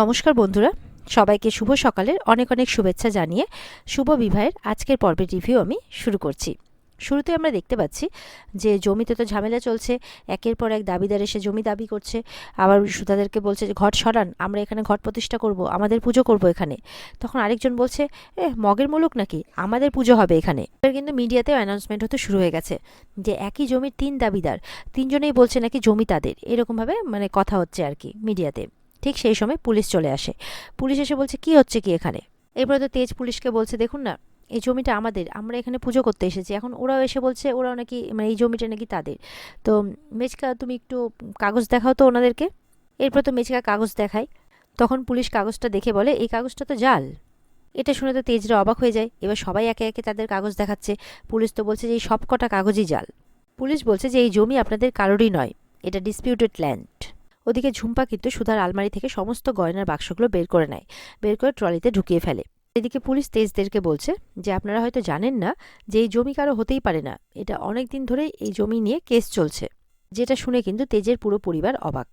নমস্কার বন্ধুরা, সবাইকে শুভ সকালের অনেক অনেক শুভেচ্ছা জানিয়ে শুভ বিবাহের আজকের পর্বের রিভিউ আমি শুরু করছি। শুরুতে আমরা দেখতে পাচ্ছি যে জমিতে তো ঝামেলা চলছে, একের পর এক দাবিদার এসে জমি দাবি করছে, আবার সুতাদেরকে বলছে যে ঘট সরান, আমরা এখানে ঘট প্রতিষ্ঠা করব, আমাদের পুজো করব এখানে। তখন আরেকজন বলছে মগের মুলুক নাকি, আমাদের পুজো হবে এখানে। এবার কিন্তু মিডিয়াতেও অ্যানাউন্সমেন্ট হতে শুরু হয়ে গেছে যে একই জমির তিন দাবিদার, তিনজনেই বলছে নাকি জমি তাদের, এরকমভাবে কথা হচ্ছে আর কি মিডিয়াতে। ঠিক সেই সময় পুলিশ চলে আসে। পুলিশ এসে বলছে কি হচ্ছে কি এখানে। এরপরে তো তেজ পুলিশকে বলছে দেখুন না, এই জমিটা আমাদের, আমরা এখানে পুজো করতে এসেছি। এখন ওরাও এসে বলছে ওরাও নাকি এই জমিটা নাকি তাদের। তো মেচকা তুমি একটু কাগজ দেখাও তো ওনাদেরকে। এরপর তো মেচকা কাগজ দেখায়। তখন পুলিশ কাগজটা দেখে বলে এই কাগজটা তো জাল। এটা শুনে তো তেজরা অবাক হয়ে যায়। এবার সবাই একে একে তাদের কাগজ দেখাচ্ছে। পুলিশ তো বলছে যে এই সব কটা কাগজই জাল। পুলিশ বলছে যে এই জমি আপনাদের কারোরই নয়, এটা ডিসপিউটেড ল্যান্ড। ওদিকে ঝুম্পা কিন্তু সুধার আলমারি থেকে সমস্ত গয়নার বাক্সগুলো বের করে নেয়, বের করে ট্রলিতে ঢুকিয়ে ফেলে। এদিকে পুলিশ তেজদেরকে বলছে যে আপনারা হয়তো জানেন না যে এই জমি কারো হতেই পারে না, এটা অনেক দিন ধরেই এই জমি নিয়ে কেস চলছে। যেটা শুনে কিন্তু তেজের পুরো পরিবার অবাক।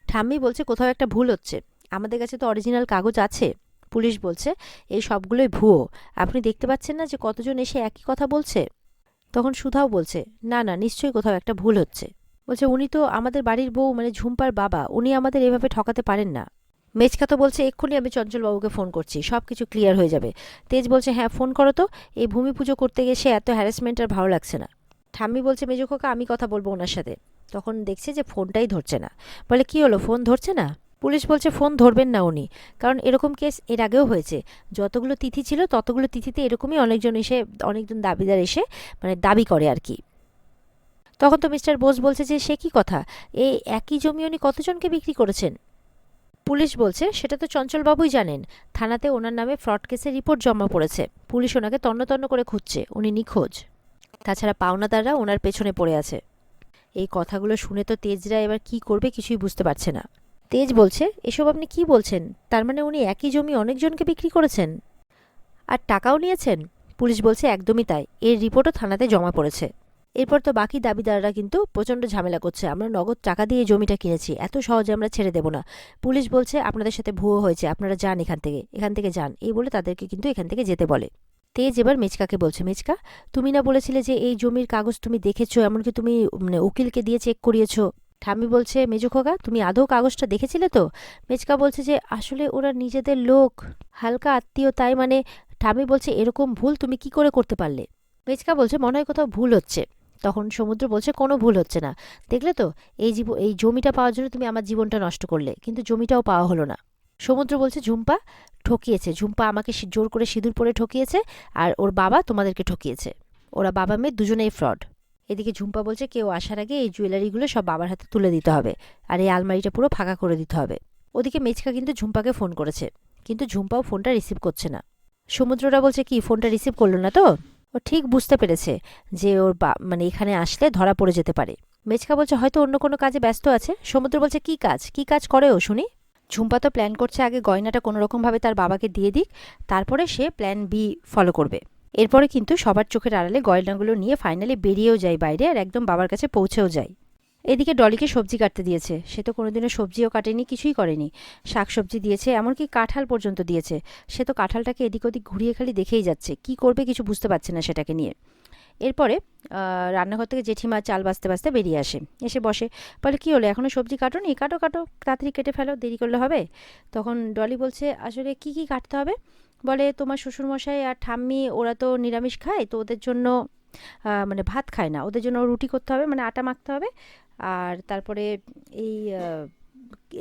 ঠাম্মি বলছে কোথাও একটা ভুল হচ্ছে, আমাদের কাছে তো অরিজিনাল কাগজ আছে। পুলিশ বলছে এই সবগুলোই ভুয়ো, আপনি দেখতে পাচ্ছেন না যে কতজন এসে একই কথা বলছে। তখন সুধাও বলছে না না, নিশ্চয়ই কোথাও একটা ভুল হচ্ছে। বলছে উনি তো আমাদের বাড়ির বউ, ঝুম্পার বাবা, উনি আমাদের এভাবে ঠকাতে পারেন না। মেচকা তো বলছে এক্ষুনি আমি চঞ্চলবাবুকে ফোন করছি, সব কিছু ক্লিয়ার হয়ে যাবে। তেজ বলছে হ্যাঁ ফোন করো তো, এই ভূমি পুজো করতে গিয়ে সে এত হ্যারাসমেন্ট আর ভালো লাগছে না। ঠাম্মি বলছে মেজো খোকা আমি কথা বলবো ওনার সাথে। তখন দেখছে যে ফোনটাই ধরছে না। বলে কি হলো, ফোন ধরছে না? পুলিশ বলছে ফোন ধরবেন না উনি, কারণ এরকম কেস এর আগেও হয়েছে। যতগুলো তিথি ছিল ততগুলো তিথিতে এরকমই অনেকজন দাবিদার এসে দাবি করে আর কি। তখন তো মিস্টার বোস বলছে যে সে কি কথা, এই একই জমি উনি কতজনকে বিক্রি করেছেন। পুলিশ বলছে সেটা তো চঞ্চলবাবুই জানেন, থানাতে ওনার নামে ফ্রড কেসের রিপোর্ট জমা পড়েছে, পুলিশ ওনাকে তন্ন তন্ন করে খুঁজছে, উনি নিখোঁজ। তাছাড়া পাওনাদাররা ওনার পেছনে পড়ে আছে। এই কথাগুলো শুনে তো তেজরা এবার কি করবে কিছুই বুঝতে পারছে না। তেজ বলছে এসব আপনি কি বলছেন, তার মানে উনি একই জমি অনেকজনকে বিক্রি করেছেন আর টাকাও নিয়েছেন? পুলিশ বলছে একদমই তাই, এর রিপোর্টও থানাতে জমা পড়েছে। এরপর তো বাকি দাবিদাররা কিন্তু প্রচণ্ড ঝামেলা করছে, আমরা নগদ টাকা দিয়ে জমিটা কিনেছি, এত সহজে আমরা ছেড়ে দেব না। পুলিশ বলছে আপনাদের সাথে ভুয়ো হয়েছে, আপনারা যান এখান থেকে যান, এই বলে তাদেরকে কিন্তু এখান থেকে যেতে বলে। তেজ এবার মেচকাকে বলছে মেচকা, তুমি না বলেছিলে যে এই জমির কাগজ তুমি দেখেছো, এমনকি তুমি উকিলকে দিয়ে চেক করিয়েছো। ঠাম্মি বলছে মেজো খোকা তুমি আদৌ কাগজটা দেখেছিলে তো? মেচকা বলছে যে আসলে ওরা নিজেদের লোক, হালকা আত্মীয়, তাই ঠাম্মি বলছে এরকম ভুল তুমি কি করে করতে পারলে? মেচকা বলছে মনে হয় কোথাও ভুল হচ্ছে। তখন সমুদ্র বলছে কোনো ভুল হচ্ছে না, দেখলে তো এই জমিটা পাওয়ার জন্য তুমি আমার জীবনটা নষ্ট করলে, কিন্তু জমিটাও পাওয়া হলো না। সমুদ্র বলছে ঝুম্পা ঠকিয়েছে, ঝুম্পা আমাকে জোর করে সিঁদুর পরে ঠকিয়েছে, আর ওর বাবা তোমাদেরকে ঠকিয়েছে, ওরা বাবা মেয়ে দুজনেই ফ্রড। এদিকে ঝুম্পা বলছে কেউ আসার আগে এই জুয়েলারিগুলো সব বাবার হাতে তুলে দিতে হবে, আর এই আলমারিটা পুরো ফাঁকা করে দিতে হবে। ওদিকে মেচকা কিন্তু ঝুম্পাকে ফোন করেছে, কিন্তু ঝুম্পাও ফোনটা রিসিভ করছে না। সমুদ্রটা বলছে কি ফোনটা রিসিভ করলো না তো? ও ঠিক বুঝতে পেরেছে যে ওর এখানে আসলে ধরা পড়ে যেতে পারে। মেচকা বলছে হয়তো অন্য কোনো কাজে ব্যস্ত আছে। সমুদ্র বলছে কি কাজ করে ও শুনি। ঝুম্পা তো প্ল্যান করছে আগে গয়নাটা কোনো রকমভাবে তার বাবাকে দিয়ে দিক, তারপরে সে প্ল্যান বি ফলো করবে। এরপরে কিন্তু সবার চোখের আড়ালে গয়নাগুলো নিয়ে ফাইনালি বেরিয়েও যায় বাইরে, আর একদম বাবার কাছে পৌঁছেও যায়। এদিকে ডলিকে সবজি কাটতে দিয়েছে, সে তো কোনোদিনও সবজিও কাটেনি, কিছুই করেনি। শাকসবজি দিয়েছে, এমনকি কাঁঠাল পর্যন্ত দিয়েছে। সে তো কাঁঠালটাকে এদিক ওদিক ঘুরিয়ে খালি দেখেই যাচ্ছে, কি করবে কিছু বুঝতে পারছে না সেটাকে নিয়ে। এরপরে রান্নাঘর থেকে জেঠিমা চাল বাছতে বাছতে বেরিয়ে আসে, এসে বসে। বলে কি হলো, এখনও সবজি কাটোনি? কাটো কাটো, তাড়াতাড়ি কেটে ফেলো, দেরি করলে হবে। তখন ডলি বলছে আসলে কি কি কাটতে হবে? বলে তোমার শ্বশুরমশাই আর ঠাম্মি ওরা তো নিরামিষ খায়, তো ওদের জন্য ভাত খায় না, ওদের জন্য রুটি করতে হবে, আটা মাখতে হবে। আর তারপরে এই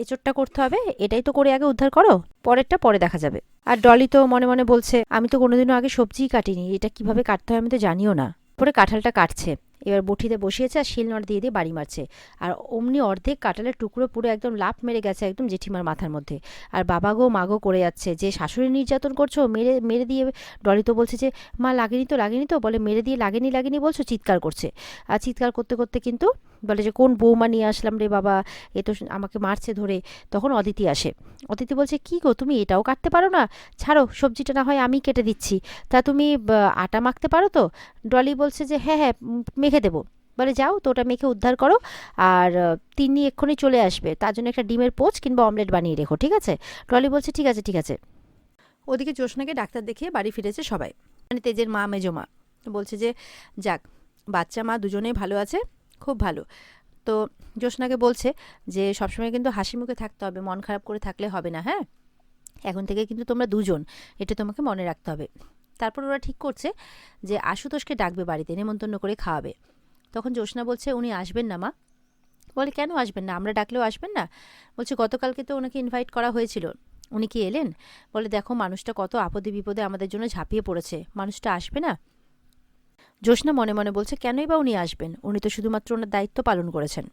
এঁচোড়টা করতে হবে, এটাই তো করে আগে উদ্ধার করো, পরেরটা পরে দেখা যাবে। আর ডলি তো মনে মনে বলছে আমি তো কোনোদিনও আগে সবজিই কাটিনি, এটা কিভাবে কাটতে হয় আমি তো জানিও না। পরে কাঁঠালটা কাটছে, এবার বটিতে বসিয়েছে আর শিলনোড়া দিয়ে দিয়ে বাড়ি মারছে। আর অমনি অর্ধেক কাঁঠালের টুকরো পুরো একদম লাফ মেরে গেছে একদম জেঠিমার মাথার মধ্যে। আর বাবা গো মাগো করে যাচ্ছে যে শাশুড়ি নির্যাতন করছো, মেরে মেরে দিয়ে। ডলি তো বলছে যে মা লাগেনি তো, বলে মেরে দিয়ে লাগেনি বলছো, চিৎকার করছে। আর চিৎকার করতে করতে কিন্তু বলে যে কোন বৌমা নিয়ে আসলাম রে বাবা, এ তো আমাকে মারছে ধরে। তখন অদিতি আসে। অদিতি বলছে কি গো তুমি এটাও কাটতে পারো না? ছাড়ো, সবজিটা না হয় আমি কেটে দিচ্ছি, তা তুমি আটা মাখতে পারো তো? ডলি বলছে যে হ্যাঁ হ্যাঁ মেখে দেবো। বলে যাও তো ওটা মেখে উদ্ধার করো, আর তিনি এক্ষুনি চলে আসবে, তার জন্য একটা ডিমের পোচ কিংবা অমলেট বানিয়ে রেখো, ঠিক আছে? ডলি বলছে ঠিক আছে ঠিক আছে। ওদিকে জ্যোৎস্নাকে ডাক্তার দেখিয়ে বাড়ি ফিরেছে সবাই, মানে তেজের মা, মেজো মা। বলছে যে যাক, বাচ্চা মা দুজনেই ভালো আছে, খুব ভালো। তো জ্যোৎস্নাকে বলছে যে সবসময় কিন্তু হাসি মুখে থাকতে হবে, মন খারাপ করে থাকলে হবে না, হ্যাঁ? এখন থেকে কিন্তু তোমরা দুজন, এটা তোমাকে মনে রাখতে হবে। তারপর ওরা ঠিক করছে যে আশুতোষকে ডাকবে বাড়িতে, নেমন্তন্ন করে খাওয়াবে। তখন জ্যোৎস্না বলছে উনি আসবেন না মা। বলে কেন আসবেন না, আমরা ডাকলেও আসবেন না? বলছে গতকালকে তো ওনাকে ইনভাইট করা হয়েছিল, উনি কি এলেন? বলে দেখো মানুষটা কত আপদে বিপদে আমাদের জন্য ঝাঁপিয়ে পড়েছে, মানুষটা আসবে না? জ্যোৎস্না মনে মনে বলছে কেনই বা উনি আসবেন, উনি তো শুধুমাত্র ওনার দায়িত্ব পালন করেছেন।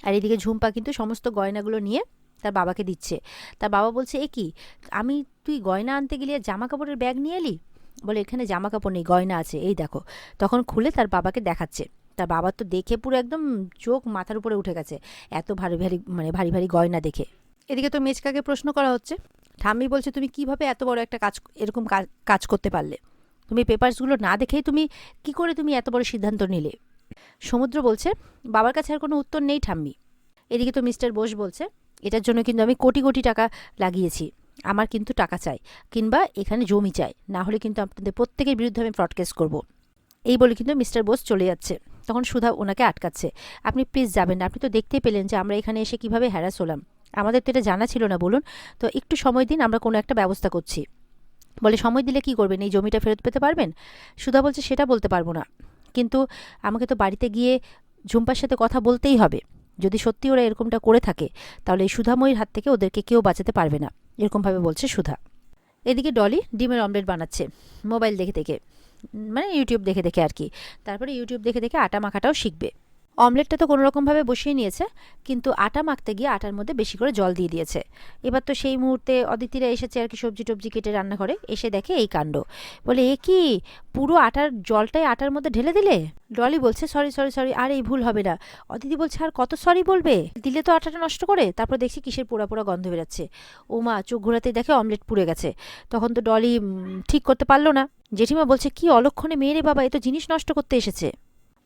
আর এদিকে ঝুম্পা কিন্তু সমস্ত গয়নাগুলো নিয়ে তার বাবাকে দিচ্ছে। তার বাবা বলছে এ কি, তুই গয়না আনতে গেলে জামা কাপড়ের ব্যাগ নিয়ে এলি? বলে এখানে জামা কাপড় নেই, গয়না আছে, এই দেখো। তখন খুলে তার বাবাকে দেখাচ্ছে। তার বাবার তো দেখে পুরো একদম চোখ মাথার উপরে উঠে গেছে, এত ভারী ভারী, মানে ভারী ভারী গয়না দেখে। এদিকে তো মেচকাকে প্রশ্ন করা হচ্ছে। ঠাম্মি বলছে তুমি কিভাবে এত বড় একটা কাজ, এরকম কাজ করতে পারলে? তুমি পেপারসগুলো না দেখেই তুমি কি করে তুমি এত বড় সিদ্ধান্ত নিলে? সমুদ্র বলছে বাবার কাছে আর কোনো উত্তর নেই ঠাম্মি। এদিকে তো মিস্টার বোস বলছে এটার জন্য কিন্তু আমি কোটি কোটি টাকা লাগিয়েছি, আমার কিন্তু টাকা চাই, কিংবা এখানে জমি চাই, না হলে কিন্তু আপনাদের প্রত্যেকের বিরুদ্ধে আমি ফ্রড কেস করব। এই বলে কিন্তু মিস্টার বোস চলে যাচ্ছে। তখন সুধা ওনাকে আটকাচ্ছে। আপনি প্লিজ যাবেন না, আপনি তো দেখতেই পেলেন যে আমরা এখানে এসে কিভাবে হ্যারাস হলাম, আমাদের তো এটা জানা ছিল না, বলুন তো একটু সময় দিন, আমরা কোনো একটা ব্যবস্থা করছি। বলে সময় দিলে কি করবেন, এই জমিটা ফেরত পেতে পারবেন? সুধা বলছে সেটা বলতে পারবো না, কিন্তু আমাকে তো বাড়িতে গিয়ে ঝুম্পার সাথে কথা বলতেই হবে। যদি সত্যি ওরা এরকমটা করে থাকে তাহলে এই সুধাময়ীর হাত থেকে ওদেরকে কেউ বাঁচাতে পারবে না, এরকমভাবে বলছে সুধা। এদিকে ডলি ডিমের অমলেট বানাচ্ছে মোবাইল দেখে দেখে, মানে ইউটিউব দেখে দেখে আর কি। তারপরে ইউটিউব দেখে দেখে আটা মাখাটাও শিখবে। অমলেটটা তো কোনো রকমভাবে বসিয়ে নিয়েছে, কিন্তু আটা মাখতে গিয়ে আটার মধ্যে বেশি করে জল দিয়ে দিয়েছে। এবার তো সেই মুহূর্তে অদিতিরা এসেছে আর কি, সবজি টবজি কেটে রান্না করে, এসে দেখে এই কাণ্ড। বলে এ কি, পুরো আটার জলটাই আটার মধ্যে ঢেলে দিলে? ডলি বলছে সরি সরি সরি, আর এই ভুল হবে না। অদিতি বলছে আর কত সরি বলবে, দিলে তো আটাটা নষ্ট করে। তারপর দেখছি কিসের পোড়া পোড়া গন্ধ বেরাচ্ছে। ও মা, চোখ ঘোরাতেই দেখে অমলেট পুড়ে গেছে। তখন তো ডলি ঠিক করতে পারলো না। জেঠিমা বলছে কি অলক্ষণে মেয়ে রে বাবা, এ তো জিনিস নষ্ট করতে এসেছে।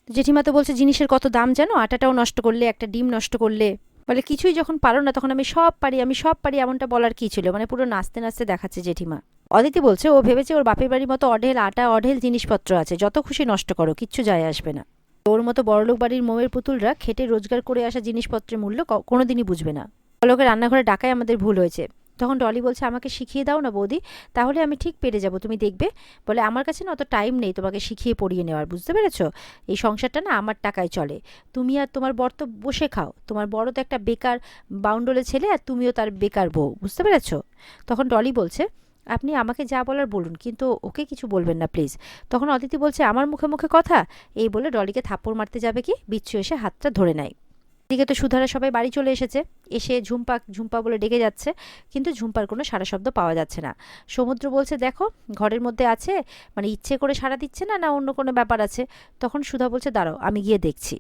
জেঠিমা তো বলছে জিনিসের কত দাম জানো, আটাটাও নষ্ট করলে, একটা ডিম নষ্ট করলে। বলে কিছুই যখন পারো না তখন আমি সব পারি, আমি সব পারি, এমনটা বলার কি ছিল? মানে পুরো নাচতে নাচতে দেখাচ্ছে জেঠিমা। অদিতি বলছে ও ভেবেছে ওর বাপের বাড়ির মতো অঢেল আটা, অঢেল জিনিসপত্র আছে, যত খুশি নষ্ট করো, কিচ্ছু যায় আসবে না। ওর মতো বড়লোক বাড়ির মোমের পুতুলরা খেটে রোজগার করে আসা জিনিসপত্রের মূল্য কোনোদিনই বুঝবে না। বড়লোকের রান্নাঘরে ডাকাই আমাদের ভুল হয়েছে। তখন ডলি বলছে আমাকে শিখিয়ে দাও না বৌদি, তাহলে আমি ঠিক পেরে যাব, তুমি দেখবে। বলে আমার কাছে না অত টাইম নেই তোমাকে শিখিয়ে পড়িয়ে নেওয়ার, বুঝতে পেরেছো? এই সংসারটা না আমার টাকায় চলে, তুমি আর তোমার বর তো বসে খাও, তোমার বড় তো একটা বেকার বাউন্ডলে ছেলে, আর তুমিও তার বেকার বউ, বুঝতে পেরেছো? তখন ডলি বলছে আপনি আমাকে যা বলার বলুন, কিন্তু ওকে কিছু বলবেন না প্লিজ। তখন অদিতি বলছে আমার মুখে মুখে কথা। এই বলে ডলিকে থাপ্পড় মারতে যাবে কি, বিচ্ছু এসে হাতটা ধরে নেয়। এদিকে তো সুধারা সবাই বাড়ি চলে এসেছে, এসে ঝুম্পা ঝুম্পা বলে ডেকে যাচ্ছে, কিন্তু ঝুম্পার কোনো সাড়া শব্দ পাওয়া যাচ্ছে না। সমুদ্র বলছে দেখো ঘরের মধ্যে আছে, মানে ইচ্ছে করে সাড়া দিচ্ছে না, না অন্য কোনো ব্যাপার আছে। তখন সুধা বলছে দাঁড়াও আমি গিয়ে দেখছি।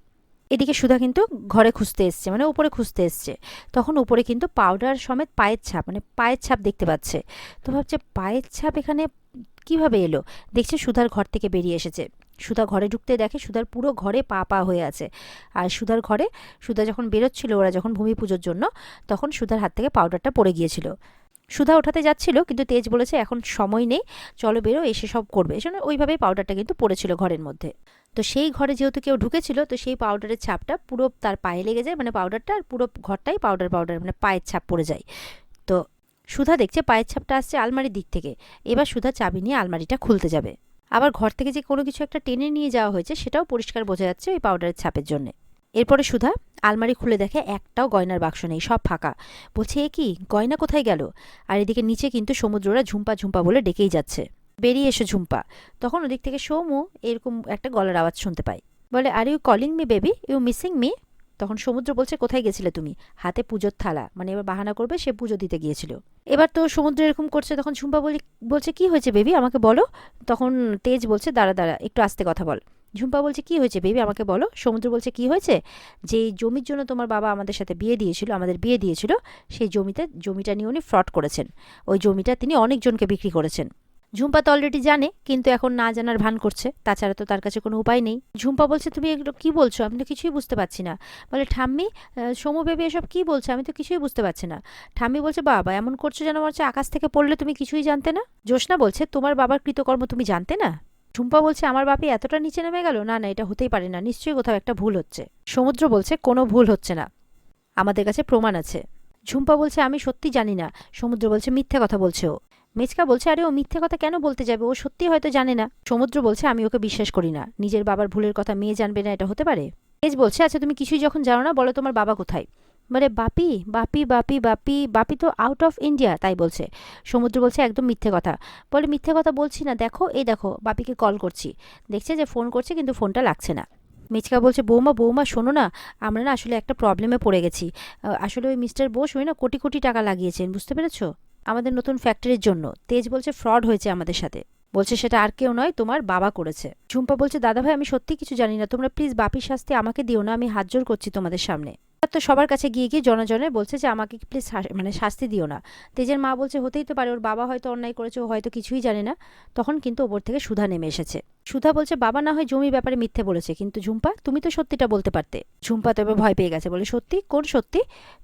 এদিকে সুধা কিন্তু ঘরে খুঁজতে এসছে, মানে উপরে খুঁজতে এসছে। তখন উপরে কিন্তু পাউডার সমেত পায়ের ছাপ, মানে পায়ের ছাপ দেখতে পাচ্ছে। তো ভাবছে পায়ের ছাপ এখানে কিভাবে এলো। দেখছে সুধার ঘর থেকে বেরিয়ে এসেছে। সুধা ঘরে ঢুকতে দেখে সুধার পুরো ঘরে পা পা হয়ে আছে। আর সুধার ঘরে সুধা যখন বেরোচ্ছিল, ওরা যখন ভূমি পুজোর জন্য, তখন সুধার হাত থেকে পাউডারটা পড়ে গিয়েছিল। সুধা ওঠাতে যাচ্ছিল, কিন্তু তেজ বলেছে এখন সময় নেই, চলো বেরো, এসে সব করবে। এজন্য ওইভাবেই পাউডারটা কিন্তু পড়েছিল ঘরের মধ্যে। তো সেই ঘরে যেহেতু কেউ ঢুকেছিল, তো সেই পাউডারের ছাপটা পুরো তার পায়ে লেগে যায়, মানে পাউডারটা, আর পুরো ঘরটাই পাউডার পাউডার, মানে পায়ের ছাপ পড়ে যায়। তো সুধা দেখছে পায়ের ছাপটা আসছে আলমারির দিক থেকে। এবার সুধা চাবি নিয়ে আলমারিটা খুলতে যাবে। আবার ঘর থেকে যে কোনো কিছু একটা টেনে নিয়ে যাওয়া হয়েছে সেটাও পরিষ্কার বোঝা যাচ্ছে ওই পাউডারের ছাপের জন্য। এরপরে সুধা আলমারি খুলে দেখে একটাও গয়নার বাক্স নেই, সব ফাঁকা। বলছে এ কি, গয়না কোথায় গেল? আর এদিকে নিচে কিন্তু সমুদ্ররা ঝুম্পা ঝুম্পা বলে ডেকেই যাচ্ছে। বেরিয়ে এসে ঝুম্পা। তখন ওদিক থেকে সৌমু এরকম একটা গলার আওয়াজ শুনতে পায়। বলে are you calling me baby, you missing me? তখন সমুদ্র বলছে কোথায় গেছিলে তুমি? হাতে পুজোর থালা, মানে এবার বাহানা করবে সে পুজো দিতে গিয়েছিল। এবার তো সমুদ্র এরকম করছে, তখন ঝুম্পা বলছে কি হয়েছে বেবি আমাকে বলো। তখন তেজ বলছে দাঁড়া দাঁড়া একটু আস্তে কথা বল। ঝুম্পা বলছে কি হয়েছে বেবি আমাকে বলো। সমুদ্র বলছে কি হয়েছে, যে জমির জন্য তোমার বাবা আমাদের সাথে বিয়ে দিয়েছিল, আমাদের বিয়ে দিয়েছিল, সেই জমিটা নিয়ে উনি ফ্রড করেছেন। ওই জমিটা তিনি অনেকজনকে বিক্রি করেছেন। ঝুম্পা তো অলরেডি জানে, কিন্তু এখন না জানার ভান করছে, তাছাড়া তো তার কাছে কোনো উপায় নেই। ঝুম্পা বলছে, তুমি এগুলো কি বলছো, আমি তো কিছুই বুঝতে পারছি না। বলে, ঠাম্মি, সমু বেবি এসব কি বলছে, আমি তো কিছুই বুঝতে পারছি না। ঠাম্মি বলছে, বাবা এমন করছো যেন মনে হচ্ছে আকাশ থেকে পড়লে তুমি কিছুই জানতে না। জ্যোৎস্না বলছে, তোমার বাবার কৃতকর্ম তুমি জানতে না। ঝুম্পা বলছে, আমার বাপি এতটা নিচে নেমে গেল, না না, এটা হতেই পারে না, নিশ্চয়ই কোথাও একটা ভুল হচ্ছে। সমুদ্র বলছে, কোনো ভুল হচ্ছে না, আমাদের কাছে প্রমাণ আছে। ঝুম্পা বলছে, আমি সত্যি জানি না। সমুদ্র বলছে, মিথ্যে কথা বলছে ও। মেচকা বলছে, আরে ও মিথ্যে কথা কেন বলতে যাবে, ও সত্যি হয়তো জানে না। সমুদ্র বলছে, আমি ওকে বিশ্বাস করি না, নিজের বাবার ভুলের কথা মেয়ে জানবে না, এটা হতে পারে? তেজ বলছে, আচ্ছা তুমি কিছুই যখন জানো না, বলো তোমার বাবা কোথায়। বলে, বাপি বাপি বাপি বাপি বাপি তো আউট অফ ইন্ডিয়া, তাই বলছে। সমুদ্র বলছে, একদম মিথ্যে কথা। বলে, মিথ্যে কথা বলছি না, দেখো এই দেখো, বাপিকে কল করছি, দেখছে যে ফোন করছে কিন্তু ফোনটা লাগছে না। মিচকা বলছে, বৌমা বৌমা শোনো না, আমরা না আসলে একটা প্রবলেমে পড়ে গেছি। আসলে ওই মিস্টার বোস ওই না কোটি কোটি টাকা লাগিয়েছেন, বুঝতে পেরেছো, আমাদের নতুন ফ্যাক্টরির জন্য। তেজ বলছে, ফ্রড হয়েছে আমাদের সাথে। বলছে, সেটা আর কেউ নয়, তোমার বাবা করেছে। ঝুম্পা বলছে, দাদা ভাই আমি সত্যি কিছু জানি না, তোমরা প্লিজ বাপির শাস্তি আমাকে দিও না, আমি হাত জোর করছি তোমাদের সামনে। তো সবার কাছে গিয়ে গিয়ে জনজনে বলছে যে আমাকে প্লিজ মানে শাস্তি দিও না। তেজের মা বলছে, হতেই তো পারে, ওর বাবা হয়তো অন্যায় করেছে, ও হয়তো কিছুই জানে না। তখন কিন্তু ওপর থেকে সুধা নেমে এসেছে। সুধা বলছে, বাবা না হয় জমি ব্যাপারে মিথ্যে বলেছে, কিন্তু ঝুম্পা তুমি তো সত্যিটা বলতে পারতে। ঝুম্পা তো এবার ভয় পেয়ে গেছে, বলে, সত্যি, কোন সত্যি?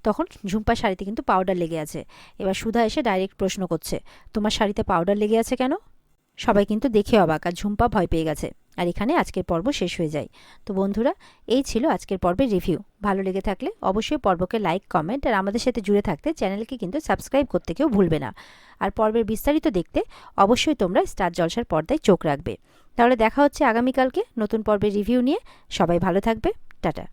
তখন ঝুম্পার শাড়িতে কিন্তু পাউডার লেগে আছে। এবার সুধা এসে ডাইরেক্ট প্রশ্ন করছে, তোমার শাড়িতে পাউডার লেগে আছে কেন? সবাই কিন্তু দেখে অবাক, আর ঝুম্পা ভয় পেয়ে গেছে। আর এখানে আজকের পর্ব শেষ হয়ে যায়। তো বন্ধুরা, এই ছিল আজকের পর্বের রিভিউ। ভালো লেগে থাকলে অবশ্যই পর্বকে লাইক, কমেন্ট আর আমাদের সাথে জুড়ে থাকতে চ্যানেলকে কিন্তু সাবস্ক্রাইব করতে কেউ ভুলবে না। আর পর্বের বিস্তারিত দেখতে অবশ্যই তোমরা স্টার জলসার পর্দায় চোখ রাখবে। তাহলে দেখা হচ্ছে আগামীকালকে নতুন পর্বের রিভিউ নিয়ে। সবাই ভালো থাকবে, টাটা।